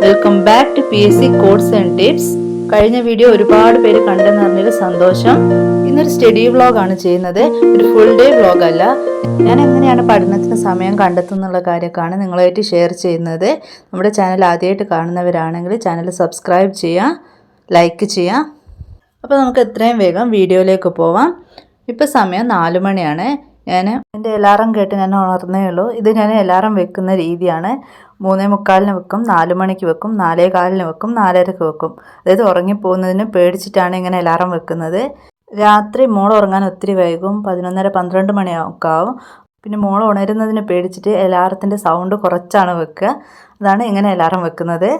Welcome back to PSC codes and tips. കഴിഞ്ഞ video ഒരുപാട് പേര് കണ്ടെന്ന് പറഞ്ഞതിൽ സന്തോഷം. ഇന്നൊരു സ്റ്റഡി വ്ളോഗാണ് ചെയ്യുന്നത്, ഒരു ഫുൾ ഡേ വ്ളോഗ് അല്ല. ഞാൻ എങ്ങനെയാണ് പഠനത്തിന് സമയം കണ്ടെത്തുന്നുള്ള കാര്യമൊക്കെയാണ് നിങ്ങളായിട്ട് ഷെയർ ചെയ്യുന്നത്. നമ്മുടെ ചാനൽ ആദ്യമായിട്ട് കാണുന്നവരാണെങ്കിൽ ചാനൽ സബ്സ്ക്രൈബ് ചെയ്യുക, ലൈക്ക് ചെയ്യുക. അപ്പോൾ നമുക്ക് എത്രയും വേഗം വീഡിയോയിലേക്ക് പോവാം. ഇപ്പോൾ സമയം 4 മണിയാണ്. ഞാൻ എൻ്റെ അലാറം കേട്ട് ഞാൻ ഉണർന്നേ ഉള്ളൂ. ഇത് ഞാൻ അലാറം വെക്കുന്ന രീതിയാണ്. 3:45 വെക്കും, 4 മണിക്ക് വെക്കും, 4:15 വെക്കും, 4:30 വെക്കും. അതായത് ഉറങ്ങിപ്പോകുന്നതിന് പേടിച്ചിട്ടാണ് ഇങ്ങനെ അലാറം വെക്കുന്നത്. രാത്രി മോൾ ഉറങ്ങാൻ ഒത്തിരി വൈകും, 11:30-12 മണിയൊക്കെ ആവും. പിന്നെ മോൾ ഉണരുന്നതിന് പേടിച്ചിട്ട് അലാറത്തിൻ്റെ സൗണ്ട് കുറച്ചാണ് വെക്കുക. അതാണ് ഇങ്ങനെ അലാറം വെക്കുന്നത്.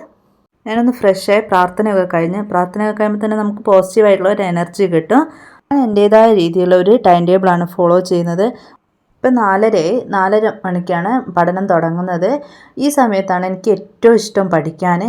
ഞാനൊന്ന് ഫ്രഷായി പ്രാർത്ഥനയൊക്കെ കഴിയുമ്പോൾ തന്നെ നമുക്ക് പോസിറ്റീവായിട്ടുള്ള ഒരു എനർജി കിട്ടും. ഞാൻ എൻ്റേതായ രീതിയിലുള്ള ഒരു ടൈം ടേബിളാണ് ഫോളോ ചെയ്യുന്നത്. ഇപ്പം 4:30 മണിക്കാണ് പഠനം തുടങ്ങുന്നത്. ഈ സമയത്താണ് എനിക്ക് ഏറ്റവും ഇഷ്ടം പഠിക്കാൻ.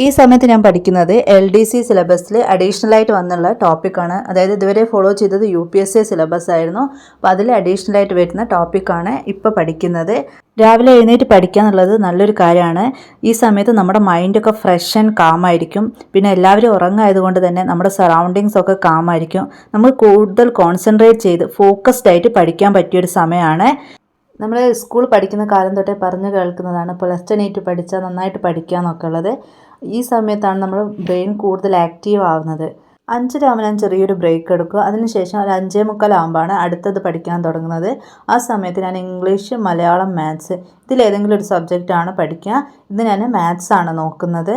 ഈ സമയത്ത് ഞാൻ പഠിക്കുന്നത് LDC സിലബസിൽ അഡീഷണലായിട്ട് വന്നുള്ള ടോപ്പിക്കാണ്. അതായത് ഇതുവരെ ഫോളോ ചെയ്തത് UPSC സിലബസ് ആയിരുന്നു. അപ്പോൾ അതിൽ അഡീഷണലായിട്ട് വരുന്ന ടോപ്പിക്കാണ് ഇപ്പോൾ പഠിക്കുന്നത്. രാവിലെ എഴുന്നേറ്റ് പഠിക്കുക എന്നുള്ളത് നല്ലൊരു കാര്യമാണ്. ഈ സമയത്ത് നമ്മുടെ മൈൻഡൊക്കെ ഫ്രഷ് ആൻഡ് കാമായിരിക്കും. പിന്നെ എല്ലാവരും ഉറങ്ങായതുകൊണ്ട് തന്നെ നമ്മുടെ സറൗണ്ടിങ്സ് ഒക്കെ കാമായിരിക്കും. നമ്മൾ കൂടുതൽ കോൺസെൻട്രേറ്റ് ചെയ്ത് ഫോക്കസ്ഡ് ആയിട്ട് പഠിക്കാൻ പറ്റിയൊരു സമയമാണ്. നമ്മൾ സ്കൂൾ പഠിക്കുന്ന കാലം തൊട്ടേ പറഞ്ഞു കേൾക്കുന്നതാണ് +10 8 പഠിച്ചാൽ നന്നായിട്ട് പഠിക്കുക എന്നൊക്കെ ഉള്ളത്. ഈ സമയത്താണ് നമ്മൾ ബ്രെയിൻ കൂടുതൽ ആക്റ്റീവ് ആവുന്നത്. 5:00 ആകുമ്പോൾ ഞാൻ ചെറിയൊരു ബ്രേക്ക് എടുക്കും. അതിനുശേഷം ഒരു 5:45 ആകുമ്പോഴാണ് അടുത്തത് പഠിക്കാൻ തുടങ്ങുന്നത്. ആ സമയത്ത് ഞാൻ ഇംഗ്ലീഷ്, മലയാളം, മാത്സ് ഇതിലേതെങ്കിലും ഒരു സബ്ജക്റ്റാണ് പഠിക്കുക. ഇത് ഞാൻ മാത്സ് ആണ് നോക്കുന്നത്.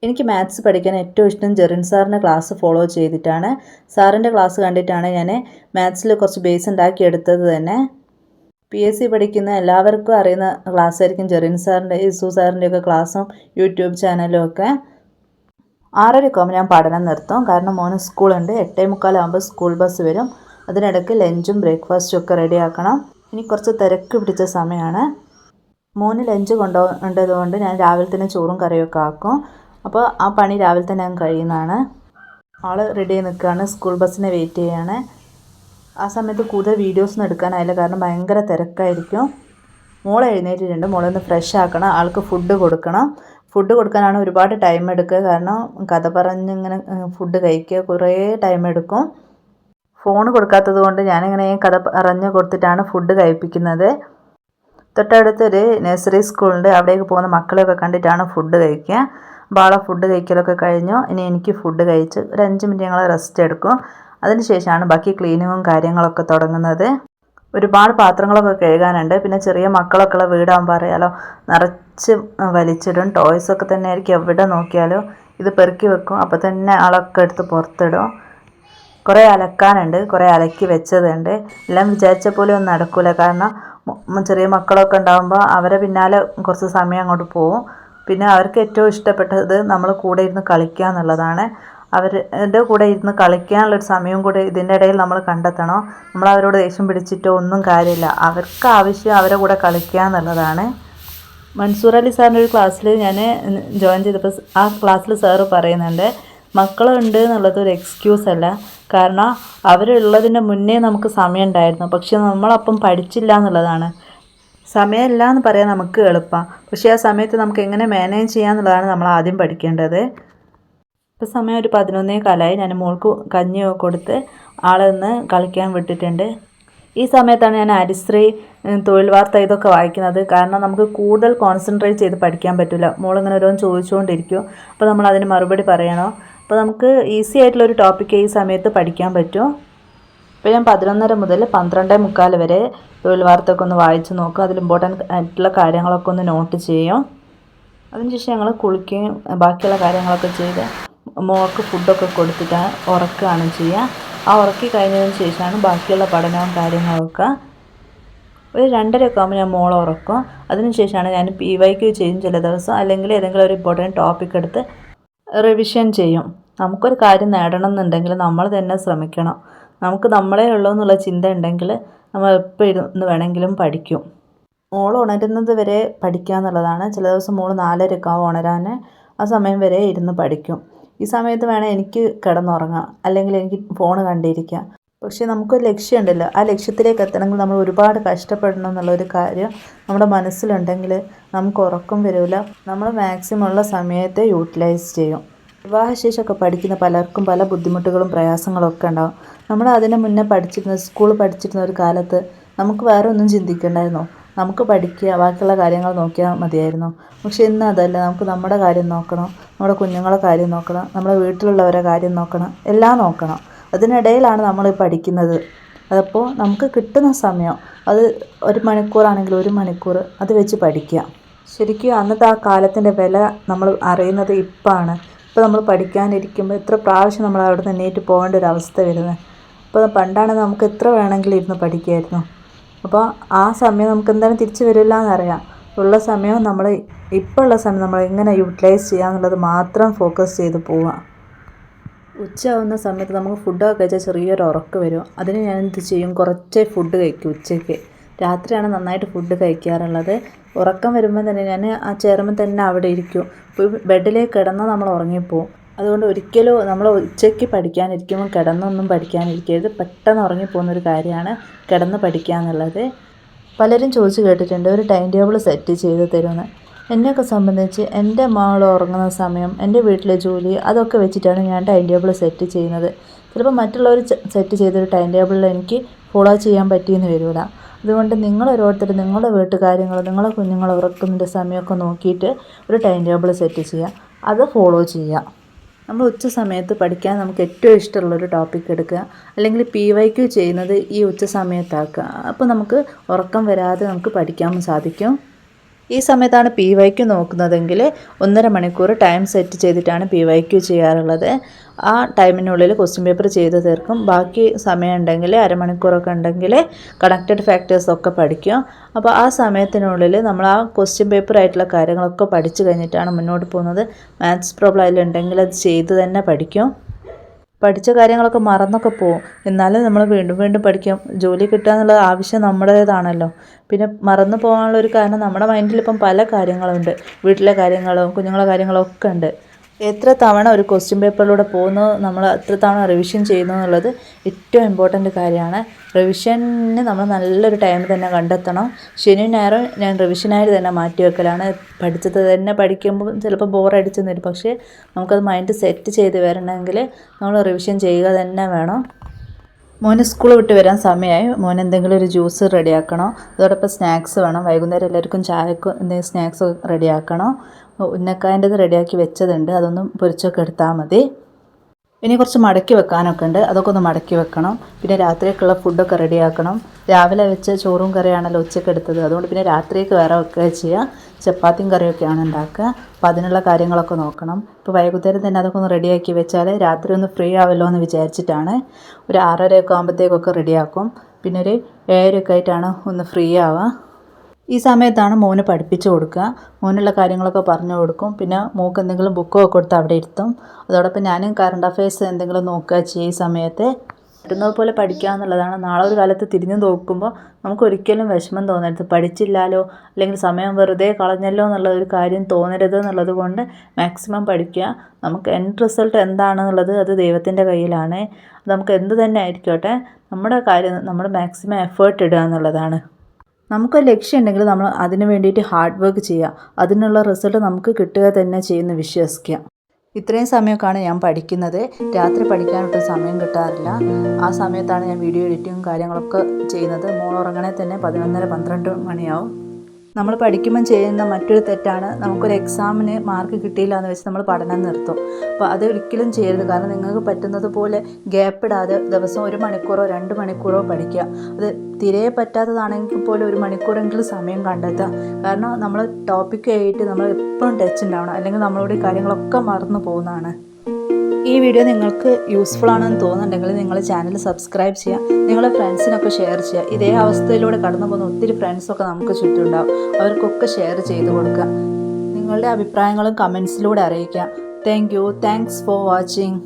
എനിക്ക് മാത്സ് പഠിക്കാൻ ഏറ്റവും ഇഷ്ടം ജെറിൻ സാറിൻ്റെ ക്ലാസ് ഫോളോ ചെയ്തിട്ടാണ്. സാറിൻ്റെ ക്ലാസ് കണ്ടിട്ടാണ് ഞാൻ മാത്സിൽ കുറച്ച് ബേസ് ഉണ്ടാക്കിയെടുത്തത് തന്നെ. PSC പഠിക്കുന്ന എല്ലാവർക്കും അറിയുന്ന ക്ലാസ് ആയിരിക്കും ജെറിൻ സാറിൻ്റെ, ഇസു സാറിൻ്റെയൊക്കെ ക്ലാസ്സും യൂട്യൂബ് ചാനലും ഒക്കെ. 6:30 ആകുമ്പോൾ ഞാൻ പഠനം നിർത്തും. കാരണം മോന് സ്കൂളുണ്ട്. 8:45 ആകുമ്പോൾ സ്കൂൾ ബസ് വരും. അതിനിടയ്ക്ക് ലഞ്ചും ബ്രേക്ക്ഫാസ്റ്റും ഒക്കെ റെഡിയാക്കണം. ഇനി കുറച്ച് തിരക്ക് പിടിച്ച സമയമാണ്. മോന് ലഞ്ച് കൊണ്ടുപോകേണ്ടതുകൊണ്ട് ഞാൻ രാവിലെ തന്നെ ചോറും കറിയൊക്കെ ആക്കും. അപ്പോൾ ആ പണി രാവിലെ തന്നെ ഞാൻ കഴിയുന്നതാണ്. ആൾ റെഡി ആയി നിൽക്കുകയാണ്, സ്കൂൾ ബസ്സിനെ വെയിറ്റ് ചെയ്യുകയാണ്. ആ സമയത്ത് കൂടുതൽ വീഡിയോസൊന്നും എടുക്കാനായില്ല, കാരണം ഭയങ്കര തിരക്കായിരിക്കും. മോൾ എഴുന്നേറ്റിട്ടുണ്ട്. മോളൊന്ന് ഫ്രഷ് ആക്കണം, ആൾക്ക് ഫുഡ് കൊടുക്കണം. ഫുഡ് കൊടുക്കാനാണ് ഒരുപാട് ടൈം എടുക്കുക. കാരണം കഥ പറഞ്ഞിങ്ങനെ ഫുഡ് കഴിക്കുക കുറേ ടൈം എടുക്കും. ഫോൺ കൊടുക്കാത്തത് കൊണ്ട് ഞാനിങ്ങനെ കഥ പറഞ്ഞു കൊടുത്തിട്ടാണ് ഫുഡ് കഴിപ്പിക്കുന്നത്. തൊട്ടടുത്തൊരു നഴ്സറി സ്കൂളുണ്ട്. അവിടേക്ക് പോകുന്ന മക്കളെയൊക്കെ കണ്ടിട്ടാണ് ഫുഡ് കഴിക്കുക. അപ്പോൾ ആളെ ഫുഡ് കഴിക്കലൊക്കെ കഴിഞ്ഞു. ഇനി എനിക്ക് ഫുഡ് കഴിച്ച് ഒരു 5 മിനിറ്റ് ഞങ്ങൾ റെസ്റ്റ് എടുക്കും. അതിനുശേഷമാണ് ബാക്കി ക്ലീനിങ്ങും കാര്യങ്ങളൊക്കെ തുടങ്ങുന്നത്. ഒരുപാട് പാത്രങ്ങളൊക്കെ കഴുകാനുണ്ട്. പിന്നെ ചെറിയ മക്കളൊക്കെ ഉള്ള വീടാകുമ്പോൾ അറിയാലോ, നിറച്ച് വലിച്ചിടും. ടോയ്സൊക്കെ തന്നെ ആയിരിക്കും എവിടെ നോക്കിയാലും. ഇത് പെറുക്കി വെക്കും, അപ്പോൾ തന്നെ ആളൊക്കെ എടുത്ത് പുറത്തിടും. കുറേ അലക്കാനുണ്ട്, കുറേ അലക്കി വെച്ചതുണ്ട്. എല്ലാം വിചാരിച്ച പോലെ ഒന്നും നടക്കില്ല. കാരണം ചെറിയ മക്കളൊക്കെ ഉണ്ടാകുമ്പോൾ അവരെ പിന്നാലെ കുറച്ച് സമയം അങ്ങോട്ട് പോകും. പിന്നെ അവർക്ക് ഏറ്റവും ഇഷ്ടപ്പെട്ടത് നമ്മൾ കൂടെ ഇരുന്ന് കളിക്കുക എന്നുള്ളതാണ്. അവരുടെ കൂടെ ഇരുന്ന് കളിക്കാനുള്ളൊരു സമയവും കൂടെ ഇതിൻ്റെ ഇടയിൽ നമ്മൾ കണ്ടെത്തണം. നമ്മൾ അവരോട് ദേഷ്യം പിടിച്ചിട്ടോ ഒന്നും കാര്യമില്ല. അവർക്ക് ആവശ്യം അവരുടെ കൂടെ കളിക്കുക എന്നുള്ളതാണ്. മൻസൂർ അലി സാറിൻ്റെ ഒരു ക്ലാസ്സിൽ ഞാൻ ജോയിൻ ചെയ്തപ്പോൾ ആ ക്ലാസ്സിൽ സാറ് പറയുന്നുണ്ട്, മക്കളുണ്ട് എന്നുള്ളത് ഒരു എക്സ്ക്യൂസ് അല്ല. കാരണം അവരുള്ളതിൻ്റെ മുന്നേ നമുക്ക് സമയം ഉണ്ടായിരുന്നു, പക്ഷെ നമ്മളപ്പം പഠിച്ചില്ല എന്നുള്ളതാണ്. സമയമില്ല എന്ന് പറയാൻ നമുക്ക് എളുപ്പമാണ്, പക്ഷേ ആ സമയത്ത് നമുക്ക് എങ്ങനെ മാനേജ് ചെയ്യാമെന്നുള്ളതാണ് നമ്മൾ ആദ്യം പഠിക്കേണ്ടത്. ഇപ്പോൾ സമയം ഒരു 11:15. ഞാൻ മോൾക്ക് കഞ്ഞിയൊക്കെ കൊടുത്ത് ആളെ ഒന്ന് കളിക്കാൻ വിട്ടിട്ടുണ്ട്. ഈ സമയത്താണ് ഞാൻ ഹരിശ്രീ, തൊഴിൽ വാർത്ത ഇതൊക്കെ വായിക്കുന്നത്. കാരണം നമുക്ക് കൂടുതൽ കോൺസെൻട്രേറ്റ് ചെയ്ത് പഠിക്കാൻ പറ്റില്ല. മോളിങ്ങനെ ഓരോന്ന് ചോദിച്ചുകൊണ്ടിരിക്കും, അപ്പോൾ നമ്മൾ അതിന് മറുപടി പറയണം. അപ്പോൾ നമുക്ക് ഈസി ആയിട്ടുള്ളൊരു ടോപ്പിക്ക് ഈ സമയത്ത് പഠിക്കാൻ പറ്റും. ഇപ്പോൾ ഞാൻ 11:30 മുതൽ 12:45 വരെ തൊഴിൽ വാർത്തയൊക്കെ ഒന്ന് വായിച്ച് നോക്കും. അതിൽ ഇമ്പോർട്ടൻ്റ് ആയിട്ടുള്ള കാര്യങ്ങളൊക്കെ ഒന്ന് നോട്ട് ചെയ്യും. അതിനുശേഷം ഞങ്ങൾ കുളിക്കുകയും ബാക്കിയുള്ള കാര്യങ്ങളൊക്കെ ചെയ്ത് മോൾക്ക് ഫുഡൊക്കെ കൊടുത്തിട്ട് ഉറക്കുകയാണ് ചെയ്യുക. ആ ഉറക്കി കഴിഞ്ഞതിന് ശേഷമാണ് ബാക്കിയുള്ള പഠനവും കാര്യങ്ങളൊക്കെ. ഒരു 2:30 ആകുമ്പോൾ ഞാൻ മോളെ ഉറക്കും. അതിനുശേഷമാണ് ഞാൻ PYQ ചെയ്യും ചില ദിവസം, അല്ലെങ്കിൽ ഏതെങ്കിലും ഒരു ഇമ്പോർട്ടൻറ്റ് ടോപ്പിക് എടുത്ത് റിവിഷൻ ചെയ്യും. നമുക്കൊരു കാര്യം നേടണം എന്നുണ്ടെങ്കിൽ നമ്മൾ തന്നെ ശ്രമിക്കണം. നമുക്ക് നമ്മളേ ഉള്ളൂ എന്നുള്ള ചിന്ത ഉണ്ടെങ്കിൽ നമ്മൾ എപ്പോൾ ഇരുന്ന് വേണമെങ്കിലും പഠിക്കും. മോൾ ഉണരുന്നത് വരെ പഠിക്കുക എന്നുള്ളതാണ്. ചില ദിവസം മോൾ 4:30 ആവും ഉണരാൻ. ആ സമയം വരെ ഇരുന്ന് പഠിക്കും. ഈ സമയത്ത് വേണം എനിക്ക് കിടന്നുറങ്ങാം, അല്ലെങ്കിൽ എനിക്ക് ഫോൺ കണ്ടിരിക്കാം. പക്ഷേ നമുക്കൊരു ലക്ഷ്യമുണ്ടല്ലോ, ആ ലക്ഷ്യത്തിലേക്ക് എത്തണമെങ്കിൽ നമ്മൾ ഒരുപാട് കഷ്ടപ്പെടണം എന്നുള്ളൊരു കാര്യം നമ്മുടെ മനസ്സിലുണ്ടെങ്കിൽ നമുക്ക് ഉറക്കം വരില്ല. നമ്മൾ മാക്സിമം ഉള്ള സമയത്തെ യൂട്ടിലൈസ് ചെയ്യും. വിവാഹശേഷമൊക്കെ പഠിക്കുന്ന പലർക്കും പല ബുദ്ധിമുട്ടുകളും പ്രയാസങ്ങളും ഒക്കെ ഉണ്ടാകും. നമ്മൾ അതിന് മുന്നേ സ്കൂളിൽ പഠിച്ചിരുന്ന ഒരു കാലത്ത് നമുക്ക് വേറെ ഒന്നും ചിന്തിക്കണ്ടായിരുന്നു. നമുക്ക് പഠിക്കുക, ബാക്കിയുള്ള കാര്യങ്ങൾ നോക്കിയാൽ മതിയായിരുന്നു. പക്ഷേ ഇന്ന് അതല്ല, നമുക്ക് നമ്മുടെ കാര്യം നോക്കണം, നമ്മുടെ കുഞ്ഞുങ്ങളെ കാര്യം നോക്കണം, നമ്മുടെ വീട്ടിലുള്ളവരെ കാര്യം നോക്കണം, എല്ലാം നോക്കണം. അതിനിടയിലാണ് നമ്മൾ പഠിക്കുന്നത്. അതപ്പോൾ നമുക്ക് കിട്ടുന്ന സമയം അത് 1 മണിക്കൂറാണെങ്കിൽ 1 മണിക്കൂർ അത് വെച്ച് പഠിക്കുക. ശരിക്കും അന്നത്തെ ആ കാലത്തിൻ്റെ വില നമ്മൾ അറിയുന്നത് ഇപ്പോഴാണ്. ഇപ്പോൾ നമ്മൾ പഠിക്കാനിരിക്കുമ്പോൾ എത്ര പ്രാവശ്യം നമ്മൾ അവിടെ നിന്ന് എണീറ്റ് പോകേണ്ട ഒരു അവസ്ഥ വരുന്നത്. അപ്പോൾ പണ്ടാണെങ്കിൽ നമുക്ക് എത്ര വേണമെങ്കിലും ഇരുന്ന് പഠിക്കുമായിരുന്നു. അപ്പോൾ ആ സമയം നമുക്ക് എന്തായാലും തിരിച്ചു വരില്ല എന്നറിയാം. ഉള്ള സമയം ഇപ്പോൾ ഉള്ള സമയം നമ്മൾ എങ്ങനെ യൂട്ടിലൈസ് ചെയ്യുക എന്നുള്ളത് മാത്രം ഫോക്കസ് ചെയ്ത് പോവുക. ഉച്ചയാവുന്ന സമയത്ത് നമുക്ക് ഫുഡൊക്കെ കഴിച്ചാൽ ചെറിയൊരു ഉറക്കം വരും. അതിന് ഞാൻ എന്ത് ചെയ്യും, കുറച്ചേ ഫുഡ് കഴിക്കും ഉച്ചയ്ക്ക്. രാത്രിയാണ് നന്നായിട്ട് ഫുഡ് കഴിക്കാറുള്ളത്. ഉറക്കം വരുമ്പോൾ തന്നെ ഞാൻ ആ ചെയറുമ്പോൾ തന്നെ അവിടെ ഇരിക്കും. ബെഡിലേക്ക് കിടന്നാൽ നമ്മൾ ഉറങ്ങിപ്പോവും. അതുകൊണ്ട് ഒരിക്കലും നമ്മൾ ഉച്ചയ്ക്ക് പഠിക്കാനിരിക്കുമ്പോൾ കിടന്നൊന്നും പഠിക്കാനിരിക്കരുത്. പെട്ടെന്ന് ഉറങ്ങിപ്പോകുന്നൊരു കാര്യമാണ് കിടന്ന് പഠിക്കുക എന്നുള്ളത്. പലരും ചോദിച്ചു കേട്ടിട്ടുണ്ട്, ഒരു ടൈം ടേബിൾ സെറ്റ് ചെയ്ത് തരുമെന്ന്. എന്നെയൊക്കെ സംബന്ധിച്ച് എൻ്റെ മകൾ ഉറങ്ങുന്ന സമയം, എൻ്റെ വീട്ടിലെ ജോലി, അതൊക്കെ വെച്ചിട്ടാണ് ഞാൻ ടൈം ടേബിൾ സെറ്റ് ചെയ്യുന്നത്. ചിലപ്പോൾ മറ്റുള്ളവർ സെറ്റ് ചെയ്തൊരു ടൈം ടേബിളിൽ എനിക്ക് ഫോളോ ചെയ്യാൻ പറ്റിയെന്ന് വരില്ല. അതുകൊണ്ട് നിങ്ങൾ ഓരോരുത്തർ നിങ്ങളുടെ വീട്ടുകാര്യങ്ങൾ, നിങ്ങളുടെ കുഞ്ഞുങ്ങൾ ഉറക്കുന്നതിൻ്റെ സമയമൊക്കെ നോക്കിയിട്ട് ഒരു ടൈം ടേബിൾ സെറ്റ് ചെയ്യുക, അത് ഫോളോ ചെയ്യുക. നമ്മൾ ഉച്ച സമയത്ത് പഠിക്കാൻ നമുക്ക് ഏറ്റവും ഇഷ്ടമുള്ളൊരു ടോപ്പിക് എടുക്കുക, അല്ലെങ്കിൽ PYQ ചെയ്യുന്നത് ഈ ഉച്ച സമയത്താക്കുക. അപ്പോൾ നമുക്ക് ഉറക്കം വരാതെ നമുക്ക് പഠിക്കാൻ സാധിക്കും. ഈ സമയത്താണ് PYQ നോക്കുന്നതെങ്കിൽ 1.5 മണിക്കൂർ ടൈം സെറ്റ് ചെയ്തിട്ടാണ് PYQ ചെയ്യാറുള്ളത്. ആ ടൈമിനുള്ളിൽ ക്വസ്റ്റ്യൻ പേപ്പർ ചെയ്ത് തീർക്കും. ബാക്കി സമയം ഉണ്ടെങ്കിൽ അരമണിക്കൂറൊക്കെ ഉണ്ടെങ്കിൽ കണക്റ്റഡ് ഫാക്ടേഴ്സൊക്കെ പഠിക്കും. അപ്പോൾ ആ സമയത്തിനുള്ളിൽ നമ്മൾ ആ ക്വസ്റ്റ്യൻ പേപ്പറായിട്ടുള്ള കാര്യങ്ങളൊക്കെ പഠിച്ചു കഴിഞ്ഞിട്ടാണ് മുന്നോട്ട് പോകുന്നത്. മാത്സ് പ്രോബ്ലം അതിലുണ്ടെങ്കിൽ അത് ചെയ്ത് തന്നെ പഠിക്കും. പഠിച്ച കാര്യങ്ങളൊക്കെ മറന്നൊക്കെ പോകും, എന്നാലും നമ്മൾ വീണ്ടും വീണ്ടും പഠിക്കും. ജോലി കിട്ടുക എന്നുള്ള ആവശ്യം നമ്മുടേതാണല്ലോ. പിന്നെ മറന്നു പോകാനുള്ളൊരു കാരണം നമ്മുടെ മൈൻഡിൽ ഇപ്പം പല കാര്യങ്ങളുണ്ട്. വീട്ടിലെ കാര്യങ്ങളും കുഞ്ഞുങ്ങളെ കാര്യങ്ങളും ഒക്കെ ഉണ്ട്. എത്ര തവണ ഒരു ക്വസ്റ്റ്യൻ പേപ്പറിലൂടെ പോകുന്നു, നമ്മൾ എത്ര തവണ റിവിഷൻ ചെയ്യുന്നു എന്നുള്ളത് ഏറ്റവും ഇമ്പോർട്ടൻ്റ് കാര്യമാണ്. റിവിഷന് നമ്മൾ നല്ലൊരു ടൈം തന്നെ കണ്ടെത്തണം. ശനിയും ഞായറും ഞാൻ റിവിഷനായിട്ട് തന്നെ മാറ്റി വെക്കലാണ്. പഠിച്ചത് തന്നെ പഠിക്കുമ്പോൾ ചിലപ്പോൾ ബോറടിച്ചെന്ന് വരും. പക്ഷേ നമുക്കത് മൈൻഡ് സെറ്റ് ചെയ്ത് വരണമെങ്കിൽ നമ്മൾ റിവിഷൻ ചെയ്യുക തന്നെ വേണം. മോന് സ്കൂൾ വിട്ട് വരാൻ സമയമായി. മോൻ എന്തെങ്കിലും ഒരു ജ്യൂസ് റെഡിയാക്കണം. അതോടൊപ്പം സ്നാക്സ് വേണം. വൈകുന്നേരം എല്ലാവർക്കും ചായക്ക് എന്തെങ്കിലും സ്നാക്സ് റെഡിയാക്കണം. ഉന്നക്കായൻ്റെത് റെഡിയാക്കി വെച്ചതുണ്ട്, അതൊന്നും പൊരിച്ചൊക്കെ എടുത്താൽ മതി. ഇനി കുറച്ച് മടക്കി വെക്കാനൊക്കെ ഉണ്ട്, അതൊക്കെ ഒന്ന് മടക്കി വെക്കണം. പിന്നെ രാത്രിയൊക്കെയുള്ള ഫുഡൊക്കെ റെഡിയാക്കണം. രാവിലെ വെച്ച ചോറും കറിയാണല്ലോ ഉച്ചയ്ക്ക് എടുത്തത്, അതുകൊണ്ട് പിന്നെ രാത്രിയൊക്കെ വേറെ വെക്കുക ചെയ്യുക. ചപ്പാത്തിയും കറിയൊക്കെയാണ് ഉണ്ടാക്കുക. അപ്പോൾ അതിനുള്ള കാര്യങ്ങളൊക്കെ നോക്കണം. ഇപ്പോൾ വൈകുന്നേരം തന്നെ അതൊക്കെ ഒന്ന് റെഡിയാക്കി വെച്ചാൽ രാത്രി ഒന്ന് ഫ്രീ ആവല്ലോ എന്ന് വിചാരിച്ചിട്ടാണ്. ഒരു 6:30 ആകുമ്പോഴത്തേക്കൊക്കെ റെഡിയാക്കും. പിന്നെ ഒരു 7 ആയിട്ടാണ് ഒന്ന് ഫ്രീ ആവുക. ഈ സമയത്താണ് മോന് പഠിപ്പിച്ചു കൊടുക്കുക. മോനുള്ള കാര്യങ്ങളൊക്കെ പറഞ്ഞു കൊടുക്കും. പിന്നെ മോൾക്ക് എന്തെങ്കിലും ബുക്കൊക്കെ കൊടുത്ത് അവിടെ ഇരുത്തും. അതോടൊപ്പം ഞാനും കറണ്ട് അഫയേഴ്സ് എന്തെങ്കിലും നോക്കുക ചെയ്യും. ഈ സമയത്ത് പറ്റുന്നത് പോലെ പഠിക്കുക എന്നുള്ളതാണ്. നാളെ ഒരു കാലത്ത് തിരിഞ്ഞു നോക്കുമ്പോൾ നമുക്കൊരിക്കലും വിഷമം തോന്നരുത്. പഠിച്ചില്ലാലോ, അല്ലെങ്കിൽ സമയം വെറുതെ കളഞ്ഞല്ലോ എന്നുള്ളൊരു കാര്യം തോന്നരുത് എന്നുള്ളത് കൊണ്ട് മാക്സിമം പഠിക്കുക. നമുക്ക് എൻഡ് റിസൾട്ട് എന്താണെന്നുള്ളത് അത് ദൈവത്തിൻ്റെ കയ്യിലാണ്. അത് നമുക്ക് എന്ത് തന്നെ ആയിരിക്കട്ടെ, നമ്മുടെ കാര്യം നമ്മൾ മാക്സിമം എഫേർട്ട് ഇടുക എന്നുള്ളതാണ്. നമുക്കൊരു ലക്ഷ്യം ഉണ്ടെങ്കിൽ നമ്മൾ അതിന് വേണ്ടിയിട്ട് ഹാർഡ് വർക്ക് ചെയ്യുക. അതിനുള്ള റിസൾട്ട് നമുക്ക് കിട്ടുക തന്നെ ചെയ്യുമെന്ന് വിശ്വസിക്കുക. ഇത്രയും സമയമൊക്കെയാണ് ഞാൻ പഠിക്കുന്നത്. രാത്രി പഠിക്കാനൊട്ടും സമയം കിട്ടാറില്ല. ആ സമയത്താണ് ഞാൻ വീഡിയോ എഡിറ്റിങ്ങും കാര്യങ്ങളൊക്കെ ചെയ്യുന്നത്. മോൾ ഉറങ്ങണേ തന്നെ 11-12 മണിയാവും. നമ്മൾ പഠിക്കുമ്പം ചെയ്യുന്ന മറ്റൊരു തെറ്റാണ്, നമുക്കൊരു എക്സാമിന് മാർക്ക് കിട്ടിയില്ല എന്ന് വെച്ച് നമ്മൾ പഠനം നിർത്തും. അപ്പോൾ അത് ഒരിക്കലും ചെയ്യരുത്. കാരണം നിങ്ങൾക്ക് പറ്റുന്നത് പോലെ ഗ്യാപ്പ് ഇടാതെ ദിവസം 1 മണിക്കൂറോ 2 മണിക്കൂറോ പഠിക്കുക. അത് തീരെ പറ്റാത്തതാണെങ്കിൽ പോലും 1 മണിക്കൂറെങ്കിലും സമയം കണ്ടെത്തുക. കാരണം നമ്മൾ ടോപ്പിക് ആയിട്ട് നമ്മൾ എപ്പോഴും ടച്ച് ഉണ്ടാവണം, അല്ലെങ്കിൽ നമ്മളോട് ഈ കാര്യങ്ങളൊക്കെ മറന്നു പോകുന്നതാണ്. ഈ വീഡിയോ നിങ്ങൾക്ക് യൂസ്ഫുൾ ആണെന്ന് തോന്നുന്നുണ്ടെങ്കിൽ നിങ്ങൾ ചാനൽ സബ്സ്ക്രൈബ് ചെയ്യുക. നിങ്ങളുടെ ഫ്രണ്ട്സിനൊക്കെ ഷെയർ ചെയ്യുക. ഇതേ അവസ്ഥയിലൂടെ കടന്നു പോകുന്ന ഒത്തിരി ഫ്രണ്ട്സൊക്കെ നമുക്ക് ചുറ്റുണ്ടാവും. അവർക്കൊക്കെ ഷെയർ ചെയ്ത് കൊടുക്കുക. നിങ്ങളുടെ അഭിപ്രായങ്ങളും കമൻസിലൂടെ അറിയിക്കുക. Thanks for watching.